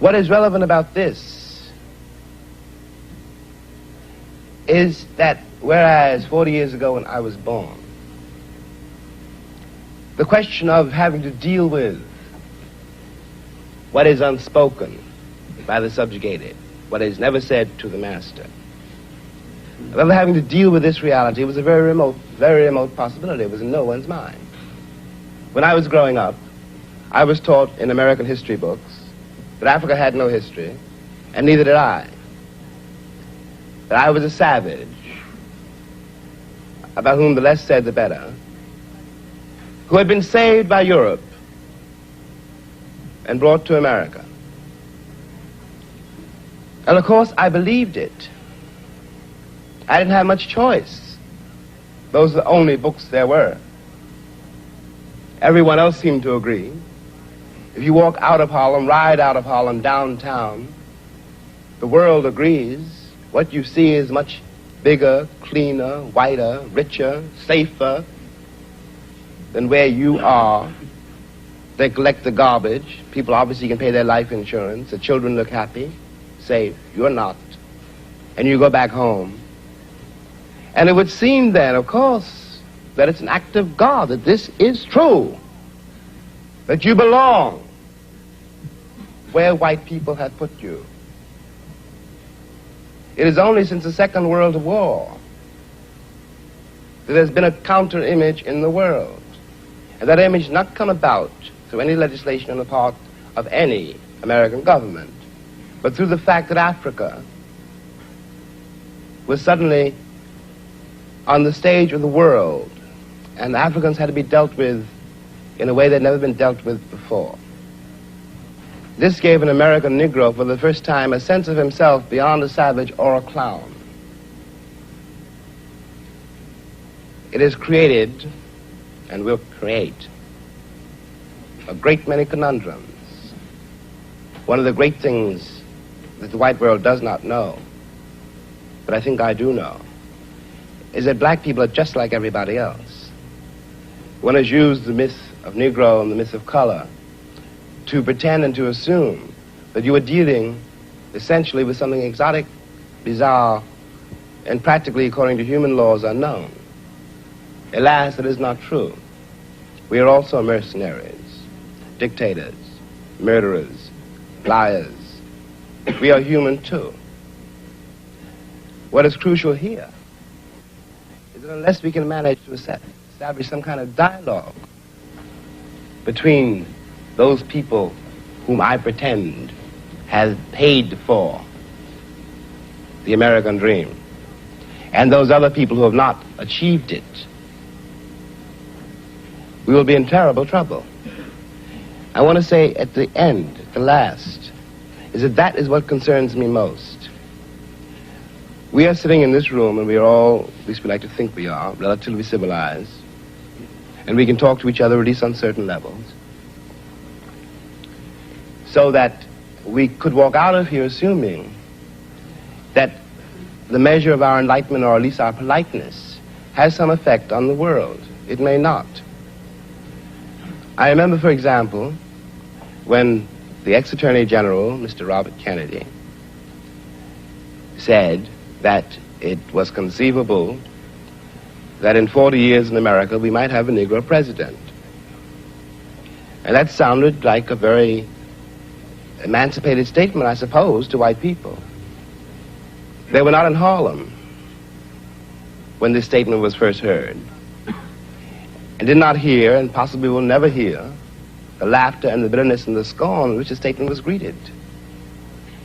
What is relevant about this is that whereas 40 years ago when I was born, the question of having to deal with what is unspoken by the subjugated, what is never said to the master, of ever having to deal with this reality was a very remote possibility. It was in no one's mind. When I was growing up, I was taught in American history books that Africa had no history, and neither did I. That I was a savage, about whom the less said the better, who had been saved by Europe and brought to America. And of course, I believed it. I didn't have much choice. Those are the only books there were. Everyone else seemed to agree. If you walk out of Harlem, ride out of Harlem, downtown, the world agrees. What you see is much bigger, cleaner, whiter, richer, safer than where you are. They collect the garbage. People obviously can pay their life insurance. The children look happy, safe. You're not. And you go back home. And it would seem then, of course, that it's an act of God, that this is true, that you belong where white people have put you. It is only since the Second World War that there's been a counter-image in the world. And that image not come about through any legislation on the part of any American government, but through the fact that Africa was suddenly on the stage of the world, and the Africans had to be dealt with in a way that had never been dealt with before. This gave an American Negro for the first time a sense of himself beyond a savage or a clown. It has created, and will create, a great many conundrums. One of the great things that the white world does not know, but I think I do know, is that black people are just like everybody else. One has used the myth of Negro and the myth of color to pretend and to assume that you are dealing essentially with something exotic, bizarre, and practically, according to human laws, unknown. Alas, that is not true. We are also mercenaries, dictators, murderers, liars. We are human too. What is crucial here is that unless we can manage to establish some kind of dialogue between those people whom I pretend have paid for the American dream and those other people who have not achieved it, we will be in terrible trouble. I want to say at the end, at the last, is that that is what concerns me most. We are sitting in this room, and we are all, at least we like to think we are, relatively civilized, and we can talk to each other at least on certain levels, so that we could walk out of here assuming that the measure of our enlightenment, or at least our politeness, has some effect on the world. It may not. I remember, for example, when the ex-Attorney General, Mr. Robert Kennedy, said that it was conceivable that in 40 years in America we might have a Negro president. And that sounded like a very emancipated statement, I suppose, to white people. They were not in Harlem when this statement was first heard, and did not hear, and possibly will never hear, the laughter and the bitterness and the scorn with which the statement was greeted.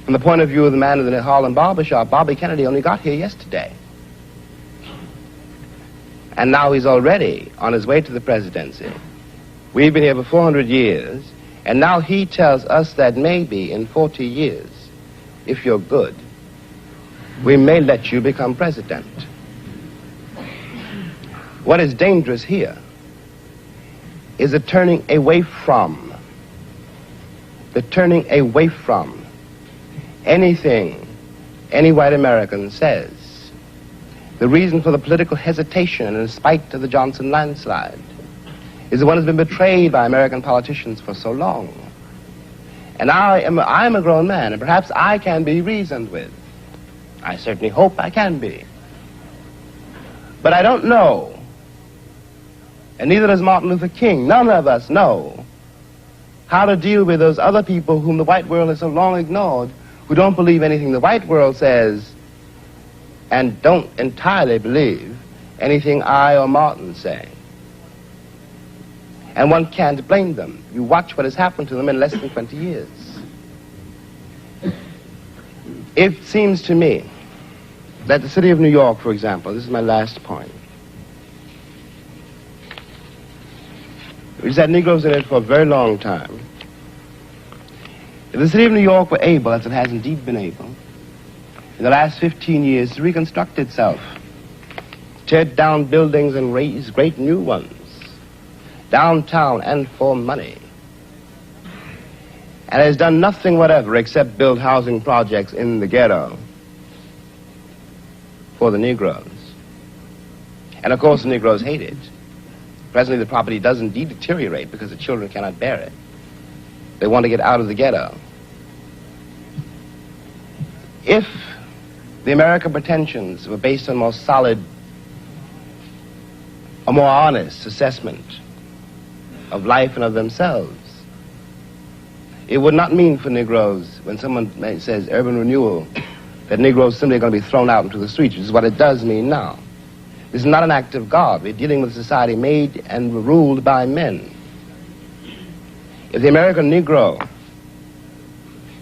From the point of view of the man in the Harlem barbershop, Bobby Kennedy only got here yesterday. And now he's already on his way to the presidency. We've been here for 400 years, and now he tells us that maybe in 40 years, if you're good, we may let you become president. What is dangerous here is the turning away from anything any white American says. The reason for the political hesitation in spite of the Johnson landslide is the one has been betrayed by American politicians for so long. And I am a grown man, and perhaps I can be reasoned with. I certainly hope I can be. But I don't know, and neither does Martin Luther King, none of us know how to deal with those other people whom the white world has so long ignored, who don't believe anything the white world says and don't entirely believe anything I or Martin say. And one can't blame them. You watch what has happened to them in less than 20 years. It seems to me that the city of New York, for example, this is my last point, which has had Negroes in it for a very long time. If the city of New York were able, as it has indeed been able, in the last 15 years to reconstruct itself, tear down buildings and raise great new ones, downtown and for money, and has done nothing whatever except build housing projects in the ghetto for the Negroes. And of course the Negroes hate it. Presently the property does indeed deteriorate because the children cannot bear it. They want to get out of the ghetto. If the American pretensions were based on more solid, a more honest assessment of life and of themselves, it would not mean for Negroes, when someone says urban renewal, that Negroes simply are going to be thrown out into the streets, which is what it does mean now. This is not an act of God. We're dealing with a society made and ruled by men. If the American Negro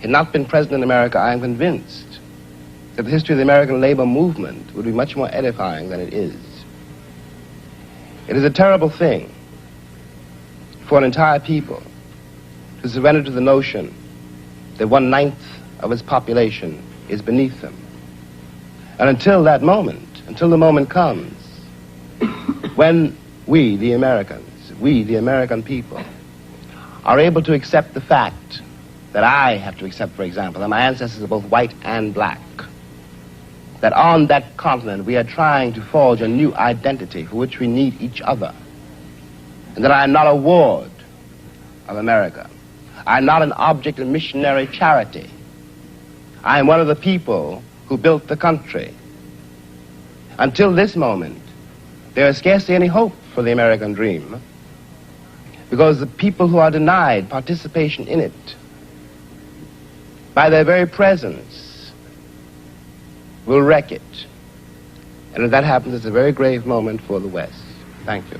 had not been present in America, I am convinced that the history of the American labor movement would be much more edifying than it is. It is a terrible thing for an entire people to surrender to the notion that 1/9 of its population is beneath them. And until that moment, until the moment comes when we, the Americans, we, the American people, are able to accept the fact that I have to accept, for example, that my ancestors are both white and black, that on that continent we are trying to forge a new identity for which we need each other, and that I am not a ward of America. I am not an object of missionary charity. I am one of the people who built the country. Until this moment, there is scarcely any hope for the American dream, because the people who are denied participation in it, by their very presence, will wreck it. And if that happens, it's a very grave moment for the West. Thank you.